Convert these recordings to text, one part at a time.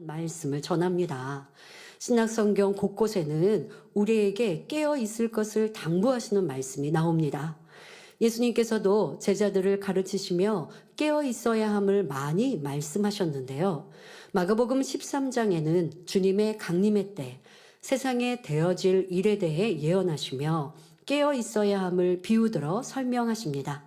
말씀을 전합니다. 신약성경 곳곳에는 우리에게 깨어 있을 것을 당부하시는 말씀이 나옵니다. 예수님께서도 제자들을 가르치시며 깨어 있어야 함을 많이 말씀하셨는데요. 마가복음 13장에는 주님의 강림의 때 세상에 되어질 일에 대해 예언하시며 깨어 있어야 함을 비유들어 설명하십니다.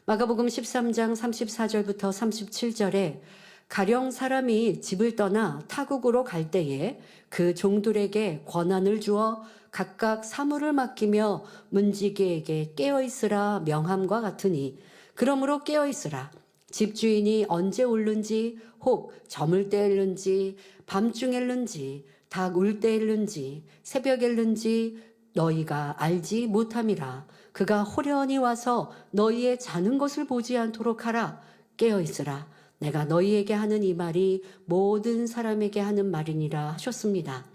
마가복음 13장 34절부터 37절에 가령 사람이 집을 떠나 타국으로 갈 때에 그 종들에게 권한을 주어 각각 사물을 맡기며 문지기에게 깨어있으라 명함과 같으니 그러므로 깨어있으라. 집주인이 언제 올는지 혹 저물 때일는지 밤중일는지 닭 울 때일는지 새벽일는지 너희가 알지 못함이라. 그가 호련히 와서 너희의 자는 것을 보지 않도록 하라. 깨어있으라. 내가 너희에게 하는 이 말이 모든 사람에게 하는 말이니라 하셨습니다.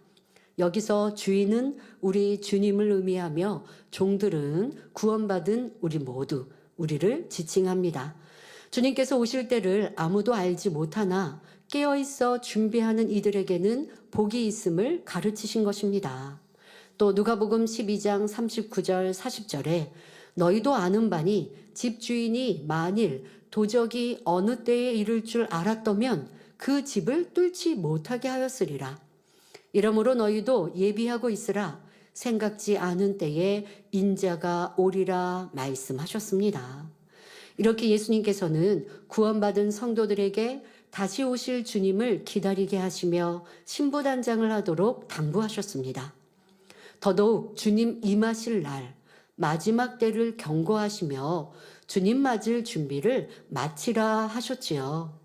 여기서 주인은 우리 주님을 의미하며 종들은 구원받은 우리 모두, 우리를 지칭합니다. 주님께서 오실 때를 아무도 알지 못하나 깨어있어 준비하는 이들에게는 복이 있음을 가르치신 것입니다. 또 누가복음 12장 39절 40절에 너희도 아는 바니 집주인이 만일 도적이 어느 때에 이를 줄 알았더면 그 집을 뚫지 못하게 하였으리라. 이러므로 너희도 예비하고 있으라. 생각지 않은 때에 인자가 오리라 말씀하셨습니다. 이렇게 예수님께서는 구원받은 성도들에게 다시 오실 주님을 기다리게 하시며 신부단장을 하도록 당부하셨습니다. 더더욱 주님 임하실 날 마지막 때를 경고하시며 주님 맞을 준비를 마치라 하셨지요.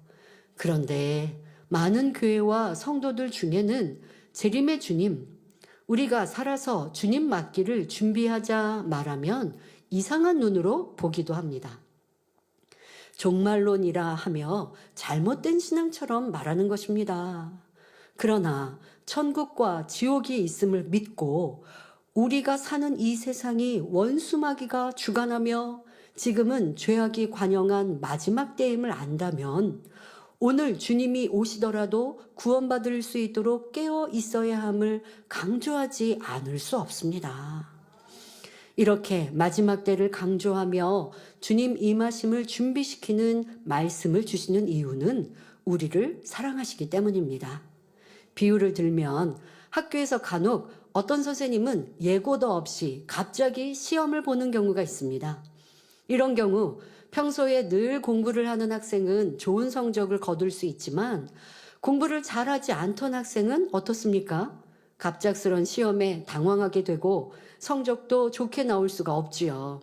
그런데 많은 교회와 성도들 중에는 재림의 주님, 우리가 살아서 주님 맞기를 준비하자 말하면 이상한 눈으로 보기도 합니다. 종말론이라 하며 잘못된 신앙처럼 말하는 것입니다. 그러나 천국과 지옥이 있음을 믿고 우리가 사는 이 세상이 원수마귀가 주관하며 지금은 죄악이 관영한 마지막 때임을 안다면 오늘 주님이 오시더라도 구원받을 수 있도록 깨어 있어야 함을 강조하지 않을 수 없습니다. 이렇게 마지막 때를 강조하며 주님 임하심을 준비시키는 말씀을 주시는 이유는 우리를 사랑하시기 때문입니다. 비유를 들면 학교에서 간혹 어떤 선생님은 예고도 없이 갑자기 시험을 보는 경우가 있습니다. 이런 경우 평소에 늘 공부를 하는 학생은 좋은 성적을 거둘 수 있지만 공부를 잘하지 않던 학생은 어떻습니까? 갑작스런 시험에 당황하게 되고 성적도 좋게 나올 수가 없지요.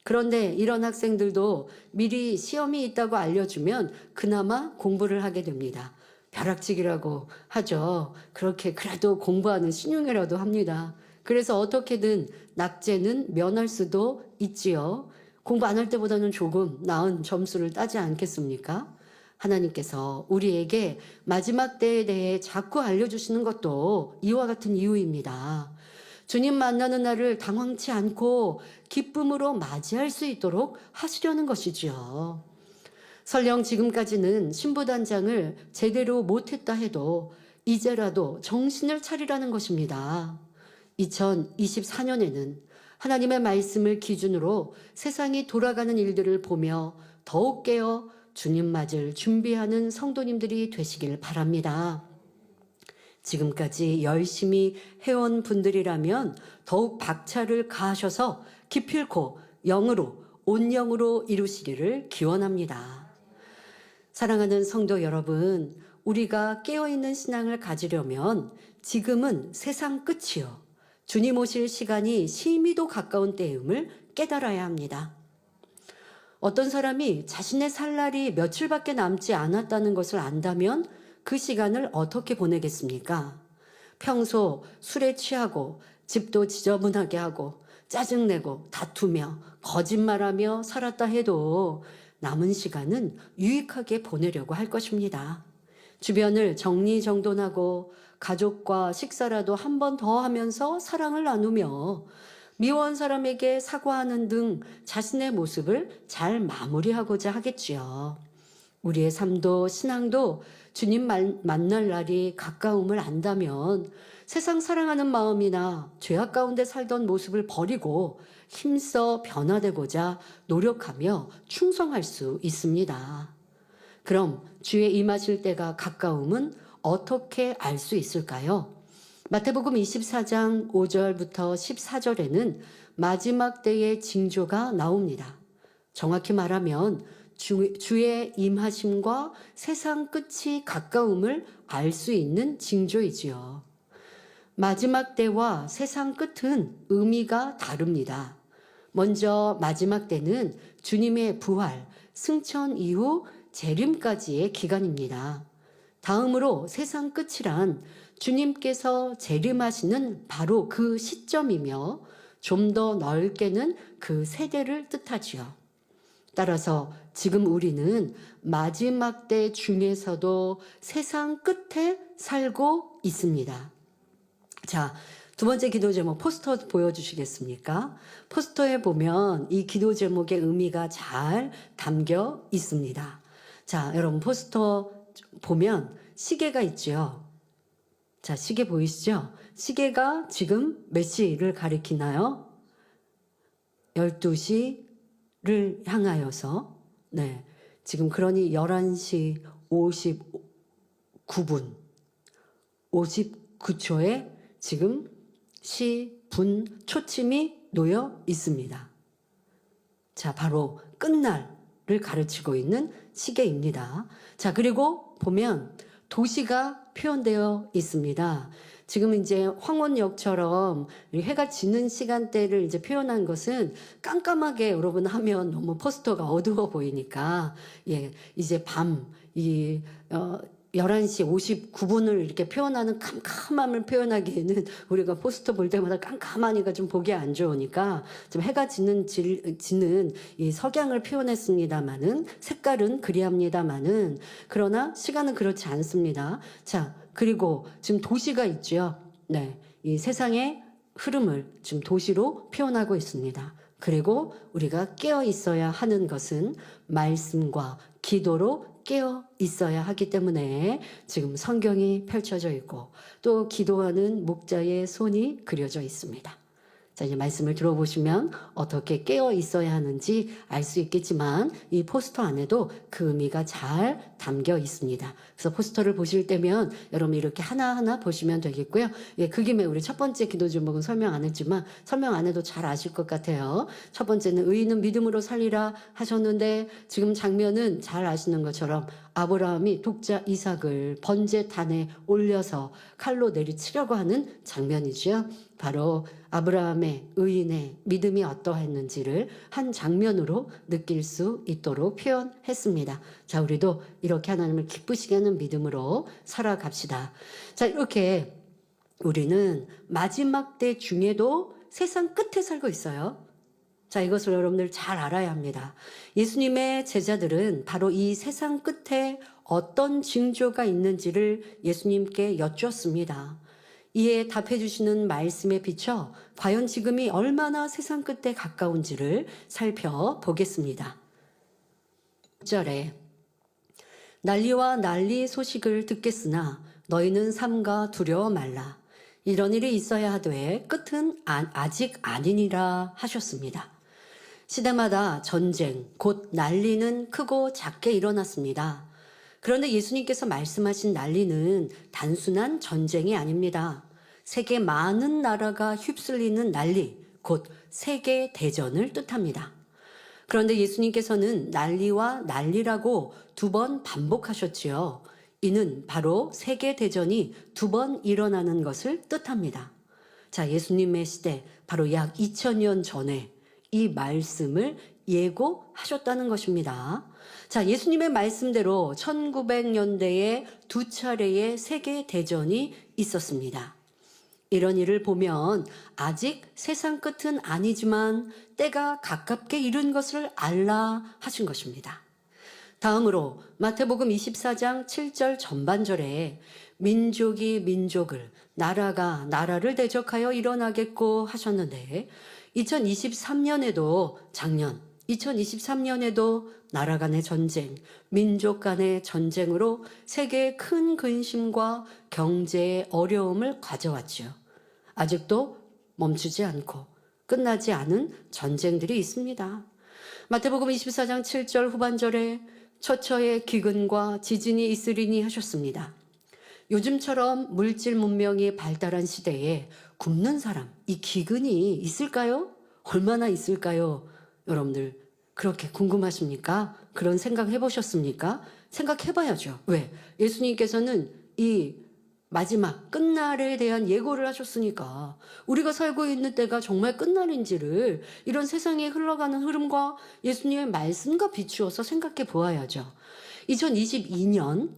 그런데 이런 학생들도 미리 시험이 있다고 알려주면 그나마 공부를 하게 됩니다. 벼락치기라고 하죠. 그렇게 그래도 공부하는 신용이라도 합니다. 그래서 어떻게든 낙제는 면할 수도 있지요. 공부 안 할 때보다는 조금 나은 점수를 따지 않겠습니까? 하나님께서 우리에게 마지막 때에 대해 자꾸 알려주시는 것도 이와 같은 이유입니다. 주님 만나는 날을 당황치 않고 기쁨으로 맞이할 수 있도록 하시려는 것이지요. 설령 지금까지는 신부단장을 제대로 못했다 해도 이제라도 정신을 차리라는 것입니다. 2024년에는 하나님의 말씀을 기준으로 세상이 돌아가는 일들을 보며 더욱 깨어 주님 맞을 준비하는 성도님들이 되시길 바랍니다. 지금까지 열심히 해온 분들이라면 더욱 박차를 가하셔서 기필코 영으로 온영으로 이루시기를 기원합니다. 사랑하는 성도 여러분, 우리가 깨어있는 신앙을 가지려면 지금은 세상 끝이요. 주님 오실 시간이 심히도 가까운 때임을 깨달아야 합니다. 어떤 사람이 자신의 살 날이 며칠밖에 남지 않았다는 것을 안다면 그 시간을 어떻게 보내겠습니까? 평소 술에 취하고 집도 지저분하게 하고 짜증내고 다투며 거짓말하며 살았다 해도 남은 시간은 유익하게 보내려고 할 것입니다. 주변을 정리정돈하고 가족과 식사라도 한 번 더 하면서 사랑을 나누며 미워한 사람에게 사과하는 등 자신의 모습을 잘 마무리하고자 하겠지요. 우리의 삶도 신앙도 주님 만날 날이 가까움을 안다면 세상 사랑하는 마음이나 죄악 가운데 살던 모습을 버리고 힘써 변화되고자 노력하며 충성할 수 있습니다. 그럼 주의 임하실 때가 가까움은 어떻게 알 수 있을까요? 마태복음 24장 5절부터 14절에는 마지막 때의 징조가 나옵니다. 정확히 말하면 주의 임하심과 세상 끝이 가까움을 알 수 있는 징조이지요. 마지막 때와 세상 끝은 의미가 다릅니다. 먼저 마지막 때는 주님의 부활, 승천 이후 재림까지의 기간입니다. 다음으로 세상 끝이란 주님께서 재림하시는 바로 그 시점이며 좀 더 넓게는 그 세대를 뜻하지요. 따라서 지금 우리는 마지막 때 중에서도 세상 끝에 살고 있습니다. 자, 두 번째 기도 제목 포스터 보여주시겠습니까? 포스터에 보면 이 기도 제목의 의미가 잘 담겨 있습니다. 자, 여러분 포스터 보면 시계가 있죠. 자, 시계 보이시죠? 시계가 지금 몇 시를 가리키나요? 12시를 향하여서, 네. 지금 그러니 11시 59분, 59초에 지금 시, 분, 초침이 놓여 있습니다. 자, 바로 끝날을 가르치고 있는 시계입니다. 자, 그리고 보면 도시가 표현되어 있습니다. 지금 이제 황혼역처럼 해가 지는 시간대를 이제 표현한 것은 깜깜하게 여러분 하면 너무 포스터가 어두워 보이니까, 예, 이제 밤, 11시 59분을 이렇게 표현하는 캄캄함을 표현하기에는 우리가 포스터 볼 때마다 깜깜하니까 좀 보기 안 좋으니까 좀 해가 지는 이 석양을 표현했습니다마는 색깔은 그리합니다마는 그러나 시간은 그렇지 않습니다. 자, 그리고 지금 도시가 있죠. 네, 이 세상의 흐름을 지금 도시로 표현하고 있습니다. 그리고 우리가 깨어 있어야 하는 것은 말씀과 기도로 깨어 있어야 하기 때문에 지금 성경이 펼쳐져 있고 또 기도하는 목자의 손이 그려져 있습니다. 자, 이제 말씀을 들어보시면 어떻게 깨어 있어야 하는지 알 수 있겠지만 이 포스터 안에도 그 의미가 잘 담겨 있습니다. 그래서 포스터를 보실 때면 여러분 이렇게 하나하나 보시면 되겠고요. 예, 그 김에 우리 첫 번째 기도 제목은 설명 안 했지만 설명 안 해도 잘 아실 것 같아요. 첫 번째는 의인은 믿음으로 살리라 하셨는데 지금 장면은 잘 아시는 것처럼 아브라함이 독자 이삭을 번제단에 올려서 칼로 내리치려고 하는 장면이죠. 바로 아브라함의 의인의 믿음이 어떠했는지를 한 장면으로 느낄 수 있도록 표현했습니다. 자, 우리도 이렇게 하나님을 기쁘시게 하는 믿음으로 살아갑시다. 자, 이렇게 우리는 마지막 때 중에도 세상 끝에 살고 있어요. 자, 이것을 여러분들 잘 알아야 합니다. 예수님의 제자들은 바로 이 세상 끝에 어떤 징조가 있는지를 예수님께 여쭈었습니다. 이에 답해 주시는 말씀에 비춰 과연 지금이 얼마나 세상 끝에 가까운지를 살펴보겠습니다. 6절에 난리와 난리 소식을 듣겠으나 너희는 삼가 두려워 말라. 이런 일이 있어야 하되 끝은 아직 아니니라 하셨습니다. 시대마다 전쟁, 곧 난리는 크고 작게 일어났습니다. 그런데 예수님께서 말씀하신 난리는 단순한 전쟁이 아닙니다. 세계 많은 나라가 휩쓸리는 난리, 곧 세계 대전을 뜻합니다. 그런데 예수님께서는 난리와 난리라고 2번 반복하셨지요. 이는 바로 세계 대전이 2번 일어나는 것을 뜻합니다. 자, 예수님의 시대, 바로 약 2000년 전에 이 말씀을 예고하셨다는 것입니다. 자, 예수님의 말씀대로 1900년대에 2차례의 세계 대전이 있었습니다. 이런 일을 보면 아직 세상 끝은 아니지만 때가 가깝게 이른 것을 알라 하신 것입니다. 다음으로 마태복음 24장 7절 전반절에 민족이 민족을, 나라가 나라를 대적하여 일어나겠고 하셨는데 2023년에도 작년 2023년에도 나라 간의 전쟁, 민족 간의 전쟁으로 세계에 큰 근심과 경제의 어려움을 가져왔지요. 아직도 멈추지 않고 끝나지 않은 전쟁들이 있습니다. 마태복음 24장 7절 후반절에 처처에 기근과 지진이 있으리니 하셨습니다. 요즘처럼 물질 문명이 발달한 시대에 굶는 사람, 이 기근이 있을까요? 얼마나 있을까요? 여러분들 그렇게 궁금하십니까? 그런 생각 해보셨습니까? 생각해봐야죠. 왜? 예수님께서는 이 마지막 끝날에 대한 예고를 하셨으니까 우리가 살고 있는 때가 정말 끝날인지를 이런 세상에 흘러가는 흐름과 예수님의 말씀과 비추어서 생각해 보아야죠. 2022년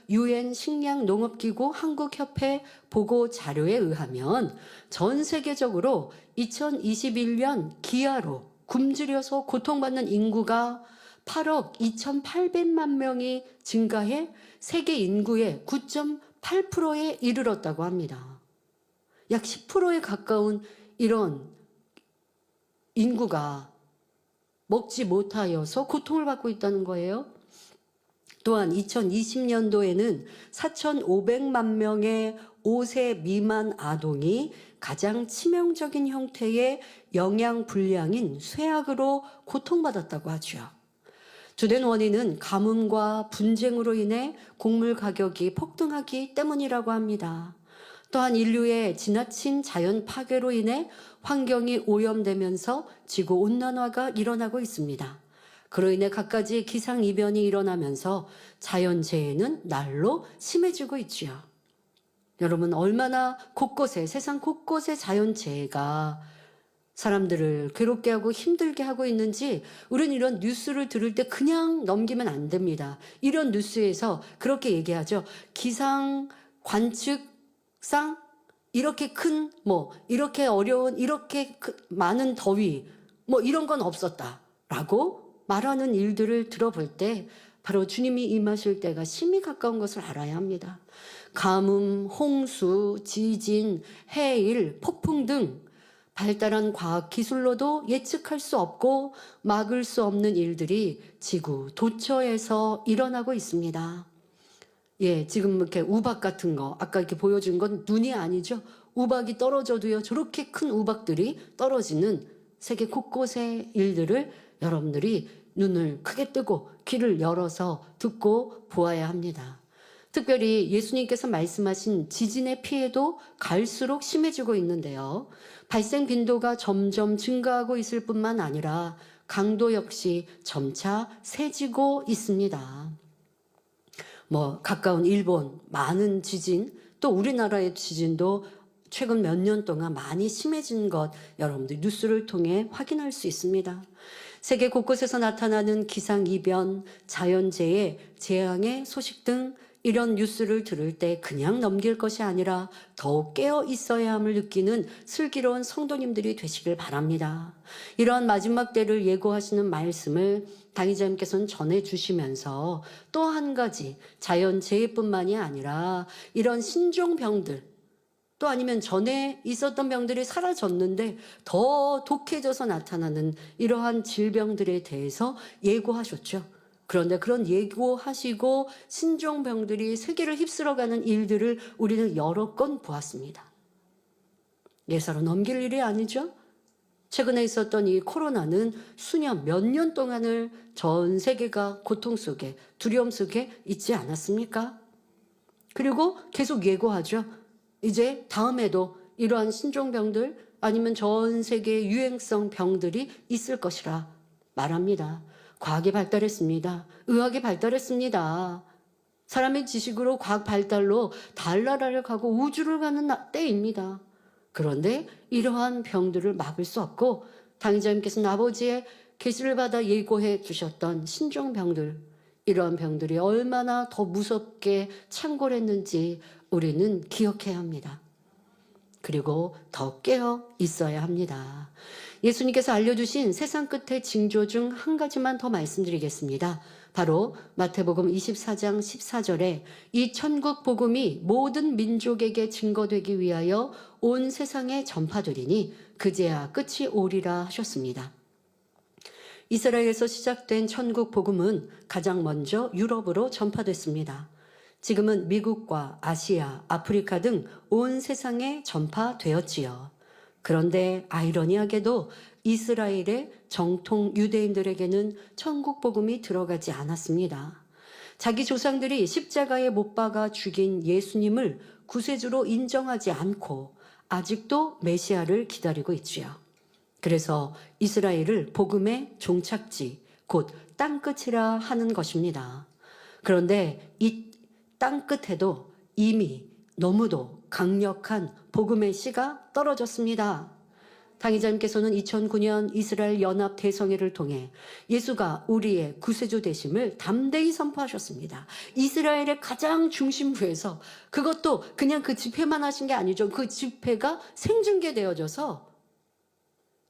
UN 식량농업기구 한국협회 보고 자료에 의하면 전 세계적으로 2021년 기아로 굶주려서 고통받는 인구가 8억 2,800만 명이 증가해 세계 인구의 9.8%에 이르렀다고 합니다. 약 10%에 가까운 이런 인구가 먹지 못하여서 고통을 받고 있다는 거예요. 또한 2020년도에는 4,500만 명의 5세 미만 아동이 가장 치명적인 형태의 영양 불량인 쇠약으로 고통받았다고 하죠. 주된 원인은 가뭄과 분쟁으로 인해 곡물 가격이 폭등하기 때문이라고 합니다. 또한 인류의 지나친 자연 파괴로 인해 환경이 오염되면서 지구온난화가 일어나고 있습니다. 그로 인해 갖가지 기상이변이 일어나면서 자연재해는 날로 심해지고 있지요. 여러분 얼마나 곳곳에 세상 곳곳에 자연재해가 사람들을 괴롭게 하고 힘들게 하고 있는지 우리는 이런 뉴스를 들을 때 그냥 넘기면 안 됩니다. 이런 뉴스에서 그렇게 얘기하죠. 기상 관측상 이렇게 큰 이렇게 어려운 이렇게 많은 더위 이런 건 없었다라고 말하는 일들을 들어볼 때 바로 주님이 임하실 때가 심히 가까운 것을 알아야 합니다. 가뭄, 홍수, 지진, 해일, 폭풍 등 발달한 과학 기술로도 예측할 수 없고 막을 수 없는 일들이 지구 도처에서 일어나고 있습니다. 지금 이렇게 우박 같은 거, 아까 이렇게 보여준 건 눈이 아니죠. 우박이 떨어져도요, 저렇게 큰 우박들이 떨어지는 세계 곳곳의 일들을 여러분들이 눈을 크게 뜨고 귀를 열어서 듣고 보아야 합니다. 특별히 예수님께서 말씀하신 지진의 피해도 갈수록 심해지고 있는데요. 발생 빈도가 점점 증가하고 있을 뿐만 아니라 강도 역시 점차 세지고 있습니다. 가까운 일본 많은 지진, 또 우리나라의 지진도 최근 몇 년 동안 많이 심해진 것 여러분들 뉴스를 통해 확인할 수 있습니다. 세계 곳곳에서 나타나는 기상이변, 자연재해, 재앙의 소식 등 이런 뉴스를 들을 때 그냥 넘길 것이 아니라 더욱 깨어 있어야 함을 느끼는 슬기로운 성도님들이 되시길 바랍니다. 이러한 마지막 때를 예고하시는 말씀을 당의자님께서는 전해주시면서 또 한 가지 자연재해뿐만이 아니라 이런 신종병들 또 아니면 전에 있었던 병들이 사라졌는데 더 독해져서 나타나는 이러한 질병들에 대해서 예고하셨죠. 그런데 그런 예고하시고 신종병들이 세계를 휩쓸어가는 일들을 우리는 여러 건 보았습니다. 예사로 넘길 일이 아니죠. 최근에 있었던 이 코로나는 몇 년 동안을 전 세계가 고통 속에 두려움 속에 있지 않았습니까? 그리고 계속 예고하죠. 이제 다음에도 이러한 신종병들 아니면 전 세계의 유행성 병들이 있을 것이라 말합니다. 과학이 발달했습니다. 의학이 발달했습니다. 사람의 지식으로 과학 발달로 달나라를 가고 우주를 가는 때입니다. 그런데 이러한 병들을 막을 수 없고 당의자님께서는 아버지의 계시를 받아 예고해 주셨던 신종병들, 이러한 병들이 얼마나 더 무섭게 창궐했는지 우리는 기억해야 합니다. 그리고 더 깨어 있어야 합니다. 예수님께서 알려주신 세상 끝의 징조 중 한 가지만 더 말씀드리겠습니다. 바로 마태복음 24장 14절에 이 천국 복음이 모든 민족에게 증거되기 위하여 온 세상에 전파되리니 그제야 끝이 오리라 하셨습니다. 이스라엘에서 시작된 천국 복음은 가장 먼저 유럽으로 전파됐습니다. 지금은 미국과 아시아, 아프리카 등 온 세상에 전파되었지요. 그런데 아이러니하게도 이스라엘의 정통 유대인들에게는 천국 복음이 들어가지 않았습니다. 자기 조상들이 십자가에 못 박아 죽인 예수님을 구세주로 인정하지 않고 아직도 메시아를 기다리고 있지요. 그래서 이스라엘을 복음의 종착지, 곧 땅끝이라 하는 것입니다. 그런데 이 땅끝에도 이미 너무도 강력한 복음의 씨가 떨어졌습니다. 당의자님께서는 2009년 이스라엘 연합 대성회를 통해 예수가 우리의 구세주 되심을 담대히 선포하셨습니다. 이스라엘의 가장 중심부에서, 그것도 그냥 그 집회만 하신 게 아니죠. 그 집회가 생중계되어져서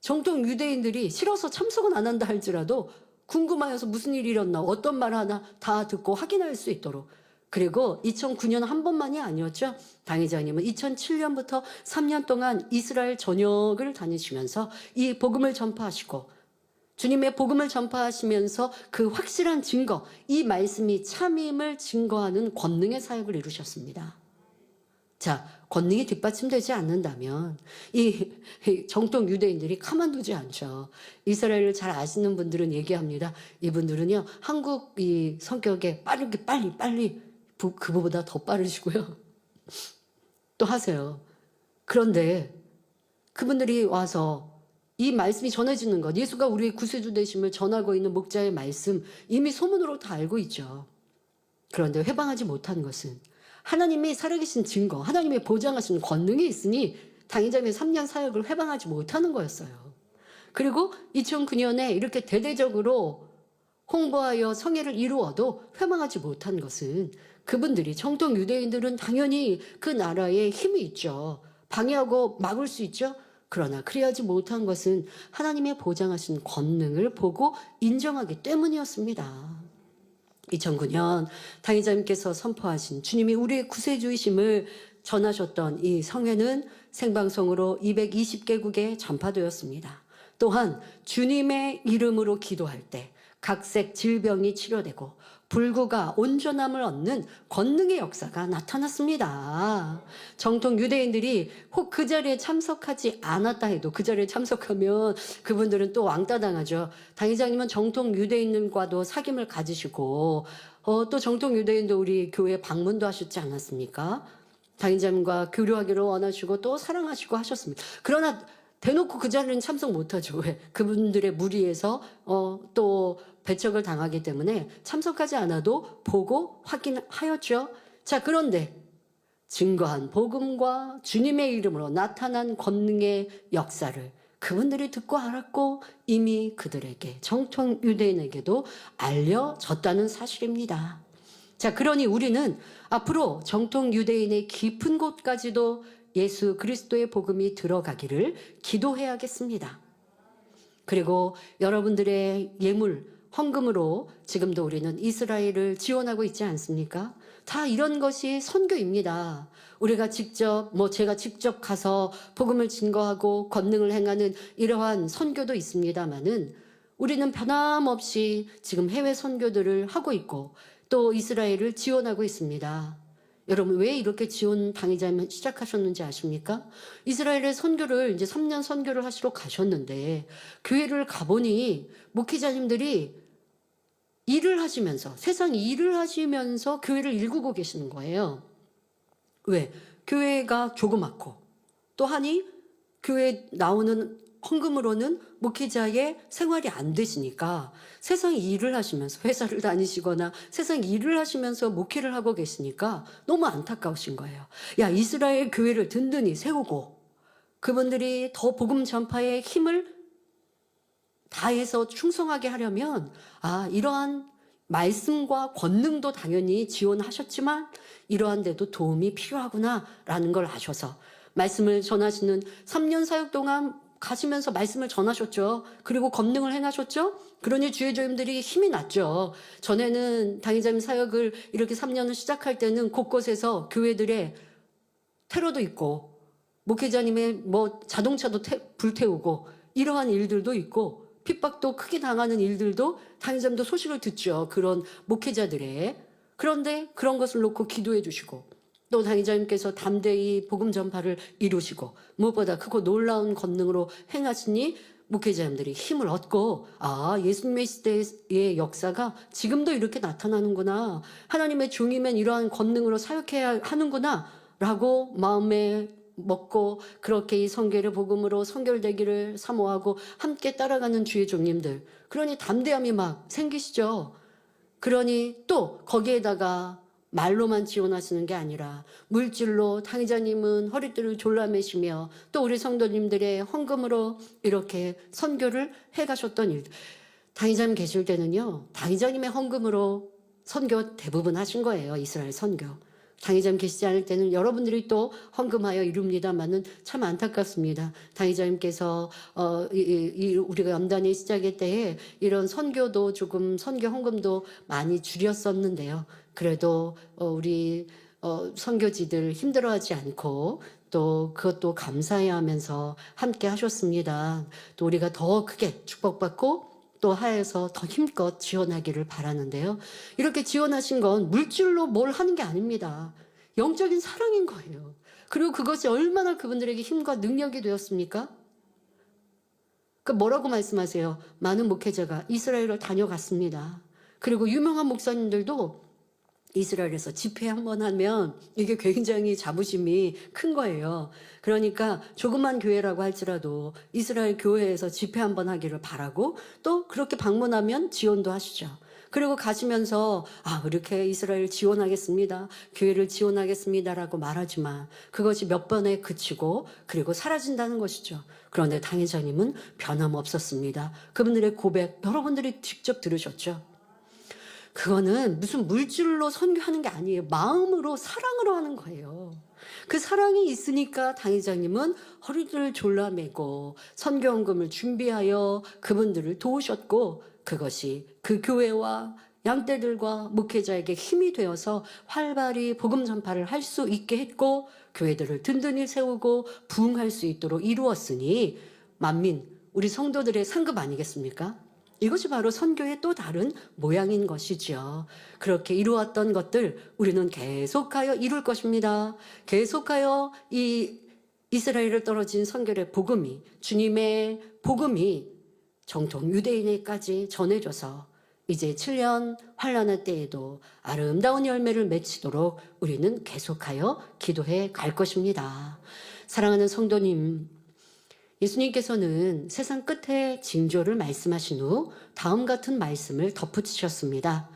정통 유대인들이 싫어서 참석은 안 한다 할지라도 궁금하여서 무슨 일이 일어나 어떤 말 하나 다 듣고 확인할 수 있도록. 그리고 2009년 한 번만이 아니었죠. 당의자님은 2007년부터 3년 동안 이스라엘 전역을 다니시면서 이 복음을 전파하시고, 주님의 복음을 전파하시면서 그 확실한 증거, 이 말씀이 참임을 증거하는 권능의 사역을 이루셨습니다. 자, 권능이 뒷받침되지 않는다면 이 정통 유대인들이 가만두지 않죠. 이스라엘을 잘 아시는 분들은 얘기합니다. 이분들은요, 한국 이 성격에 빨리 그보다 더 빠르시고요. 또 하세요. 그런데 그분들이 와서 이 말씀이 전해지는 것, 예수가 우리의 구세주 되심을 전하고 있는 목자의 말씀, 이미 소문으로 다 알고 있죠. 그런데 회방하지 못한 것은 하나님이 살아계신 증거, 하나님의 보장하신 권능이 있으니 당의자의 3년 사역을 회방하지 못하는 거였어요. 그리고 2009년에 이렇게 대대적으로 홍보하여 성회를 이루어도 회방하지 못한 것은, 그분들이 정통 유대인들은 당연히 그 나라에 힘이 있죠. 방해하고 막을 수 있죠. 그러나 그리하지 못한 것은 하나님의 보장하신 권능을 보고 인정하기 때문이었습니다. 2009년 당의자님께서 선포하신 주님이 우리의 구세주이심을 전하셨던 이 성회는 생방송으로 220개국에 전파되었습니다. 또한 주님의 이름으로 기도할 때 각색 질병이 치료되고 불구가 온전함을 얻는 권능의 역사가 나타났습니다. 정통 유대인들이 혹 그 자리에 참석하지 않았다 해도, 그 자리에 참석하면 그분들은 또 왕따 당하죠. 당의자님은 정통 유대인들과도 사귐을 가지시고 또 정통 유대인도 우리 교회 방문도 하셨지 않았습니까? 당의자님과 교류하기를 원하시고 또 사랑하시고 하셨습니다. 그러나 대놓고 그 자리는 참석 못하죠. 왜? 그분들의 무리에서 또 배척을 당하기 때문에 참석하지 않아도 보고 확인하였죠. 자, 그런데 증거한 복음과 주님의 이름으로 나타난 권능의 역사를 그분들이 듣고 알았고 이미 그들에게, 정통 유대인에게도 알려졌다는 사실입니다. 자, 그러니 우리는 앞으로 정통 유대인의 깊은 곳까지도 예수 그리스도의 복음이 들어가기를 기도해야겠습니다. 그리고 여러분들의 예물, 헌금으로 지금도 우리는 이스라엘을 지원하고 있지 않습니까? 다 이런 것이 선교입니다. 우리가 직접, 제가 직접 가서 복음을 증거하고 권능을 행하는 이러한 선교도 있습니다만은 우리는 변함없이 지금 해외 선교들을 하고 있고 또 이스라엘을 지원하고 있습니다. 여러분, 왜 이렇게 지원 당의자면 시작하셨는지 아십니까? 이스라엘의 선교를 이제 3년 선교를 하시러 가셨는데 교회를 가보니 목회자님들이 일을 하시면서, 세상 일을 하시면서 교회를 일구고 계시는 거예요. 왜? 교회가 조그맣고 또 하니 교회 나오는 헌금으로는 목회자의 생활이 안 되시니까 세상 일을 하시면서, 회사를 다니시거나 세상 일을 하시면서 목회를 하고 계시니까 너무 안타까우신 거예요. 야, 이스라엘 교회를 든든히 세우고 그분들이 더 복음 전파에 힘을 다해서 충성하게 하려면 이러한 말씀과 권능도 당연히 지원하셨지만 이러한 데도 도움이 필요하구나라는 걸 아셔서 말씀을 전하시는 3년 사역 동안 가시면서 말씀을 전하셨죠. 그리고 권능을 행하셨죠. 그러니 주의 조임들이 힘이 났죠. 전에는 당의자님 사역을 이렇게 3년을 시작할 때는 곳곳에서 교회들의 테러도 있고 목회자님의 자동차도 불태우고 이러한 일들도 있고 핍박도 크게 당하는 일들도 당회자님도 소식을 듣죠. 그런 목회자들의. 그런데 그런 것을 놓고 기도해 주시고 또 당회자님께서 담대히 복음 전파를 이루시고 무엇보다 크고 놀라운 권능으로 행하시니 목회자님들이 힘을 얻고 예수님의 시대의 역사가 지금도 이렇게 나타나는구나. 하나님의 종이면 이러한 권능으로 사역해야 하는구나 라고 마음에 먹고 그렇게 이 선교를 복음으로 선결되기를 사모하고 함께 따라가는 주의 종님들. 그러니 담대함이 막 생기시죠. 그러니 또 거기에다가 말로만 지원하시는 게 아니라 물질로 당회자님은 허리띠를 졸라매시며 또 우리 성도님들의 헌금으로 이렇게 선교를 해가셨던 일. 당회자님 계실 때는요, 당회자님의 헌금으로 선교 대부분 하신 거예요. 이스라엘 선교. 당회자님 계시지 않을 때는 여러분들이 또 헌금하여 이룹니다만은 참 안타깝습니다. 당회자님께서 우리가 연단의 시작의 때에 이런 선교도 조금 선교 헌금도 많이 줄였었는데요. 그래도 우리 선교지들 힘들어하지 않고 또 그것도 감사해야 하면서 함께 하셨습니다. 또 우리가 더 크게 축복받고 또 하에서 더 힘껏 지원하기를 바라는데요. 이렇게 지원하신 건 물질로 뭘 하는 게 아닙니다. 영적인 사랑인 거예요. 그리고 그것이 얼마나 그분들에게 힘과 능력이 되었습니까? 뭐라고 말씀하세요? 많은 목회자가 이스라엘을 다녀갔습니다. 그리고 유명한 목사님들도 이스라엘에서 집회 한번 하면 이게 굉장히 자부심이 큰 거예요. 그러니까 조그만 교회라고 할지라도 이스라엘 교회에서 집회 한번 하기를 바라고 또 그렇게 방문하면 지원도 하시죠. 그리고 가시면서 이렇게 이스라엘 지원하겠습니다. 교회를 지원하겠습니다라고 말하지만 그것이 몇 번에 그치고 그리고 사라진다는 것이죠. 그런데 당회자님은 변함없었습니다. 그분들의 고백 여러분들이 직접 들으셨죠. 그거는 무슨 물질로 선교하는 게 아니에요. 마음으로 사랑으로 하는 거예요. 그 사랑이 있으니까 당회장님은 허리를 졸라매고 선교헌금을 준비하여 그분들을 도우셨고 그것이 그 교회와 양떼들과 목회자에게 힘이 되어서 활발히 복음 전파를 할 수 있게 했고 교회들을 든든히 세우고 부흥할 수 있도록 이루었으니 만민, 우리 성도들의 상급 아니겠습니까? 이것이 바로 선교의 또 다른 모양인 것이죠. 그렇게 이루었던 것들 우리는 계속하여 이룰 것입니다. 계속하여 이 이스라엘을 떨어진 선교의 복음이 주님의 복음이 정통 유대인에까지 전해져서 이제 7년 환란의 때에도 아름다운 열매를 맺히도록 우리는 계속하여 기도해 갈 것입니다. 사랑하는 성도님, 예수님께서는 세상 끝에 징조를 말씀하신 후 다음 같은 말씀을 덧붙이셨습니다.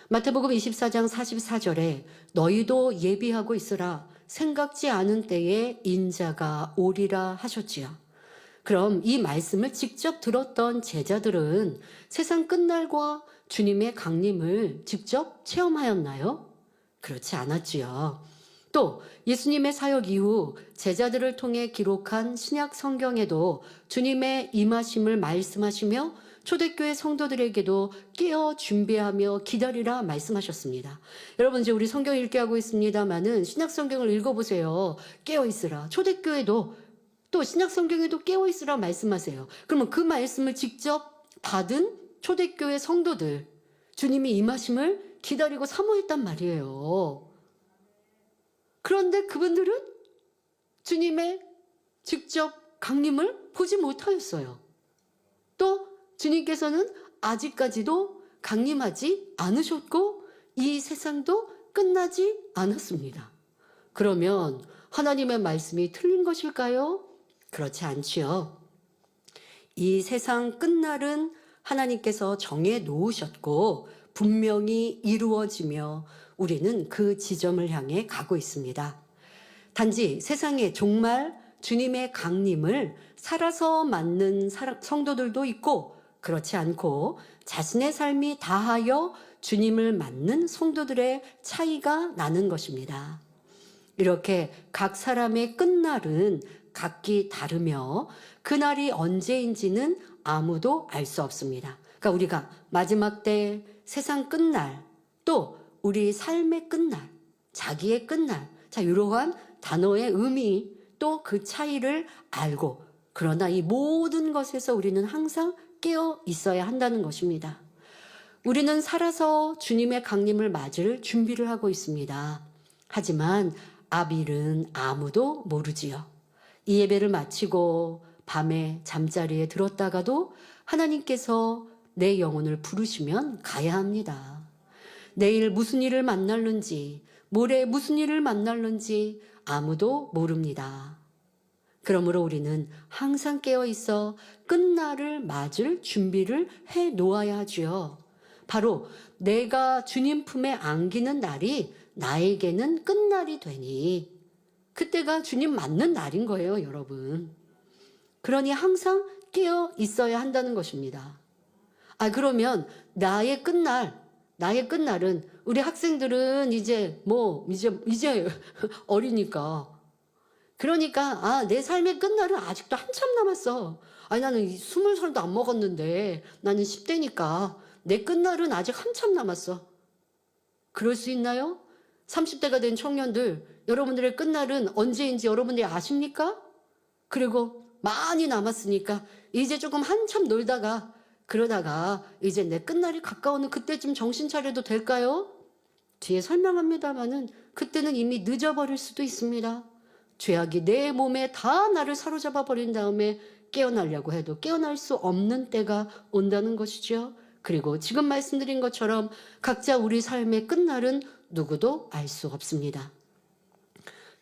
마태복음 24장 44절에 너희도 예비하고 있으라 생각지 않은 때에 인자가 오리라 하셨지요. 그럼 이 말씀을 직접 들었던 제자들은 세상 끝날과 주님의 강림을 직접 체험하였나요? 그렇지 않았지요. 또 예수님의 사역 이후 제자들을 통해 기록한 신약 성경에도 주님의 임하심을 말씀하시며 초대교회 성도들에게도 깨어 준비하며 기다리라 말씀하셨습니다. 여러분 이제 우리 성경 읽게 하고 있습니다마는 신약 성경을 읽어보세요. 깨어 있으라. 초대교회도 또 신약 성경에도 깨어 있으라 말씀하세요. 그러면 그 말씀을 직접 받은 초대교회 성도들 주님이 임하심을 기다리고 사모했단 말이에요. 그런데 그분들은 주님의 직접 강림을 보지 못하였어요. 또 주님께서는 아직까지도 강림하지 않으셨고 이 세상도 끝나지 않았습니다. 그러면 하나님의 말씀이 틀린 것일까요? 그렇지 않지요. 이 세상 끝날은 하나님께서 정해 놓으셨고 분명히 이루어지며 우리는 그 지점을 향해 가고 있습니다. 단지 세상에 정말 주님의 강림을 살아서 맞는 성도들도 있고 그렇지 않고 자신의 삶이 다하여 주님을 맞는 성도들의 차이가 나는 것입니다. 이렇게 각 사람의 끝날은 각기 다르며 그날이 언제인지는 아무도 알 수 없습니다. 그러니까 우리가 마지막 때 세상 끝날 또 우리 삶의 끝날, 자기의 끝날, 이러한 단어의 의미 또 그 차이를 알고 그러나 이 모든 것에서 우리는 항상 깨어 있어야 한다는 것입니다. 우리는 살아서 주님의 강림을 맞을 준비를 하고 있습니다. 하지만 앞일은 아무도 모르지요. 이 예배를 마치고 밤에 잠자리에 들었다가도 하나님께서 내 영혼을 부르시면 가야 합니다. 내일 무슨 일을 만날는지, 모레 무슨 일을 만날는지 아무도 모릅니다. 그러므로 우리는 항상 깨어 있어 끝날을 맞을 준비를 해 놓아야 하지요. 바로 내가 주님 품에 안기는 날이 나에게는 끝날이 되니 그때가 주님 맞는 날인 거예요, 여러분. 그러니 항상 깨어 있어야 한다는 것입니다. 그러면 나의 끝날은 우리 학생들은 이제 어리니까. 그러니까 내 삶의 끝날은 아직도 한참 남았어. 나는 20살도 안 먹었는데 나는 10대니까 내 끝날은 아직 한참 남았어. 그럴 수 있나요? 30대가 된 청년들, 여러분들의 끝날은 언제인지 여러분들이 아십니까? 그리고 많이 남았으니까 이제 조금 한참 놀다가 그러다가 이제 내 끝날이 가까우는 그때쯤 정신 차려도 될까요? 뒤에 설명합니다마는 그때는 이미 늦어버릴 수도 있습니다. 죄악이 내 몸에 다 나를 사로잡아 버린 다음에 깨어나려고 해도 깨어날 수 없는 때가 온다는 것이죠. 그리고 지금 말씀드린 것처럼 각자 우리 삶의 끝날은 누구도 알 수 없습니다.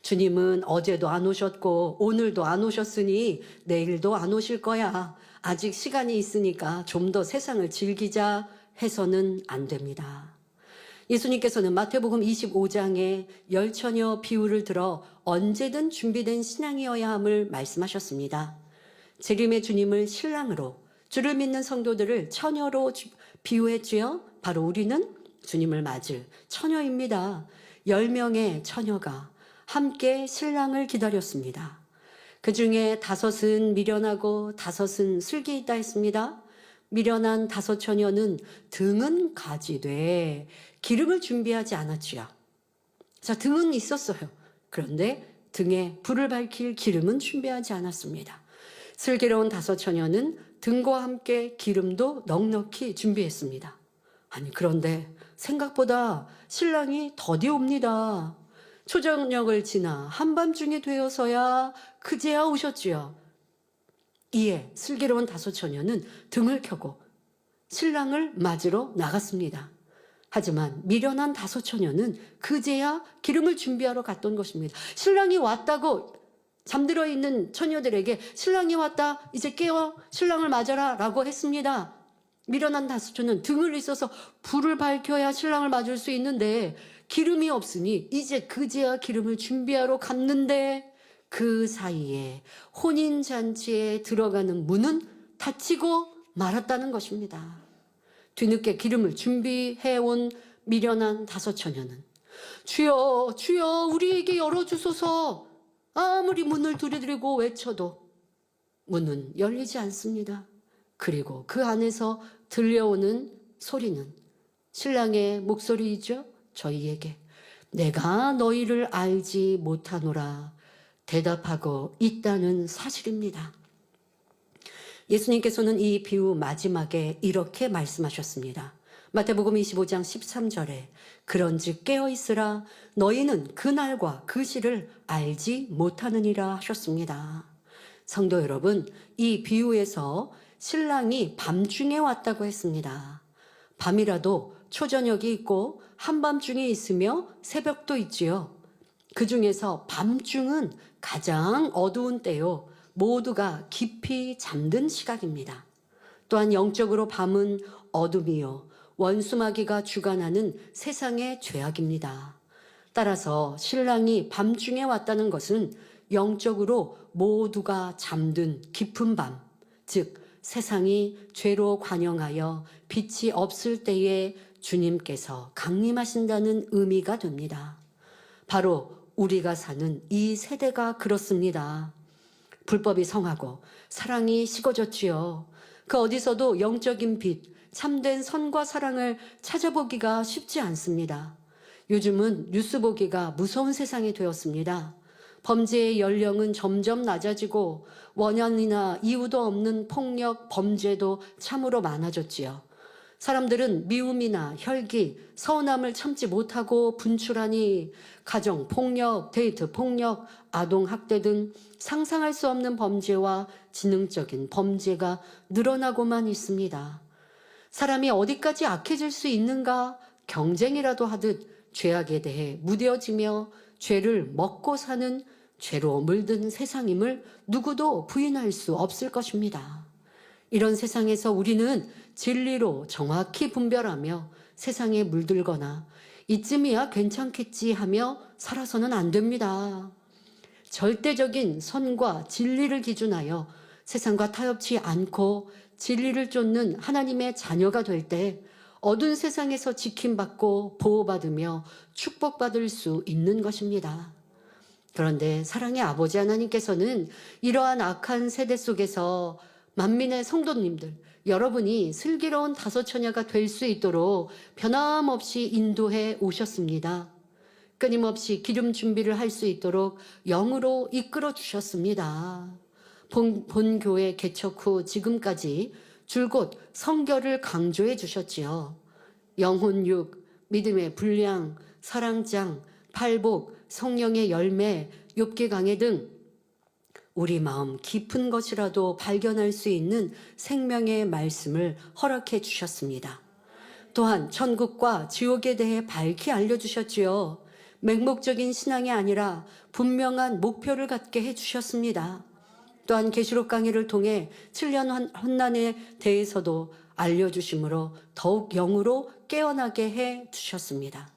주님은 어제도 안 오셨고 오늘도 안 오셨으니 내일도 안 오실 거야. 아직 시간이 있으니까 좀 더 세상을 즐기자 해서는 안 됩니다. 예수님께서는 마태복음 25장에 열처녀 비유를 들어 언제든 준비된 신앙이어야 함을 말씀하셨습니다. 재림의 주님을 신랑으로, 주를 믿는 성도들을 처녀로 비유했지요. 바로 우리는 주님을 맞을 처녀입니다. 10명의 처녀가 함께 신랑을 기다렸습니다. 그 중에 5은 미련하고 5은 슬기 있다 했습니다. 미련한 5 처녀는 등은 가지되 기름을 준비하지 않았지요. 자, 등은 있었어요. 그런데 등에 불을 밝힐 기름은 준비하지 않았습니다. 슬기로운 5 처녀는 등과 함께 기름도 넉넉히 준비했습니다. 그런데 생각보다 신랑이 더디 옵니다. 초저녁을 지나 한밤중이 되어서야 그제야 오셨지요. 이에 슬기로운 5 처녀는 등을 켜고 신랑을 맞으러 나갔습니다. 하지만 미련한 5 처녀는 그제야 기름을 준비하러 갔던 것입니다. 신랑이 왔다고 잠들어 있는 처녀들에게 신랑이 왔다, 이제 깨어 신랑을 맞아라 라고 했습니다. 미련한 5 처녀는 등을 있어서 불을 밝혀야 신랑을 맞을 수 있는데 기름이 없으니 이제 그제야 기름을 준비하러 갔는데 그 사이에 혼인잔치에 들어가는 문은 닫히고 말았다는 것입니다. 뒤늦게 기름을 준비해온 미련한 5 처녀는 주여 주여 우리에게 열어주소서 아무리 문을 두드리고 외쳐도 문은 열리지 않습니다. 그리고 그 안에서 들려오는 소리는 신랑의 목소리이죠. 저희에게 내가 너희를 알지 못하노라 대답하고 있다는 사실입니다. 예수님께서는 이 비유 마지막에 이렇게 말씀하셨습니다. 마태복음 25장 13절에 그런즉 깨어있으라 너희는 그날과 그 시를 알지 못하느니라 하셨습니다. 성도 여러분, 이 비유에서 신랑이 밤중에 왔다고 했습니다. 밤이라도 초저녁이 있고 한밤중이 있으며 새벽도 있지요. 그 중에서 밤중은 가장 어두운 때요. 모두가 깊이 잠든 시각입니다. 또한 영적으로 밤은 어둠이요. 원수마귀가 주관하는 세상의 죄악입니다. 따라서 신랑이 밤중에 왔다는 것은 영적으로 모두가 잠든 깊은 밤, 즉 세상이 죄로 관영하여 빛이 없을 때에 주님께서 강림하신다는 의미가 됩니다. 바로 우리가 사는 이 세대가 그렇습니다. 불법이 성하고 사랑이 식어졌지요. 그 어디서도 영적인 빛, 참된 선과 사랑을 찾아보기가 쉽지 않습니다. 요즘은 뉴스 보기가 무서운 세상이 되었습니다. 범죄의 연령은 점점 낮아지고 원한이나 이유도 없는 폭력, 범죄도 참으로 많아졌지요. 사람들은 미움이나 혈기, 서운함을 참지 못하고 분출하니 가정 폭력, 데이트 폭력, 아동 학대 등 상상할 수 없는 범죄와 지능적인 범죄가 늘어나고만 있습니다. 사람이 어디까지 악해질 수 있는가 경쟁이라도 하듯 죄악에 대해 무뎌지며 죄를 먹고 사는 죄로 물든 세상임을 누구도 부인할 수 없을 것입니다. 이런 세상에서 우리는 진리로 정확히 분별하며 세상에 물들거나 이쯤이야 괜찮겠지 하며 살아서는 안 됩니다. 절대적인 선과 진리를 기준하여 세상과 타협치 않고 진리를 쫓는 하나님의 자녀가 될 때 어두운 세상에서 지킴받고 보호받으며 축복받을 수 있는 것입니다. 그런데 사랑의 아버지 하나님께서는 이러한 악한 세대 속에서 만민의 성도님들, 여러분이 슬기로운 다섯 처녀가 될 수 있도록 변함없이 인도해 오셨습니다. 끊임없이 기름 준비를 할 수 있도록 영으로 이끌어 주셨습니다. 본교회 개척 후 지금까지 줄곧 성결을 강조해 주셨지요. 영혼육, 믿음의 분량, 사랑장, 팔복, 성령의 열매, 욥기 강해 등 우리 마음 깊은 것이라도 발견할 수 있는 생명의 말씀을 허락해 주셨습니다. 또한 천국과 지옥에 대해 밝히 알려주셨지요. 맹목적인 신앙이 아니라 분명한 목표를 갖게 해주셨습니다. 또한 계시록 강의를 통해 7년 환난에 대해서도 알려주심으로 더욱 영으로 깨어나게 해주셨습니다.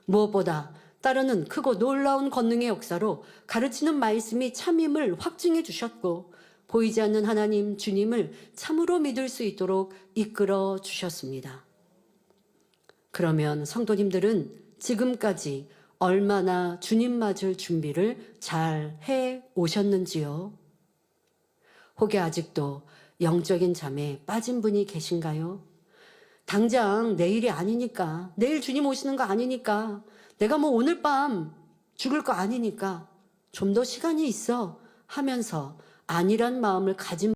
무엇보다 따르는 크고 놀라운 권능의 역사로 가르치는 말씀이 참임을 확증해 주셨고 보이지 않는 하나님 주님을 참으로 믿을 수 있도록 이끌어 주셨습니다. 그러면 성도님들은 지금까지 얼마나 주님 맞을 준비를 잘 해 오셨는지요? 혹여 아직도 영적인 잠에 빠진 분이 계신가요? 당장 내일이 아니니까, 내일 주님 오시는 거 아니니까, 내가 뭐 오늘 밤 죽을 거 아니니까 좀 더 시간이 있어 하면서 아니란 마음을 가진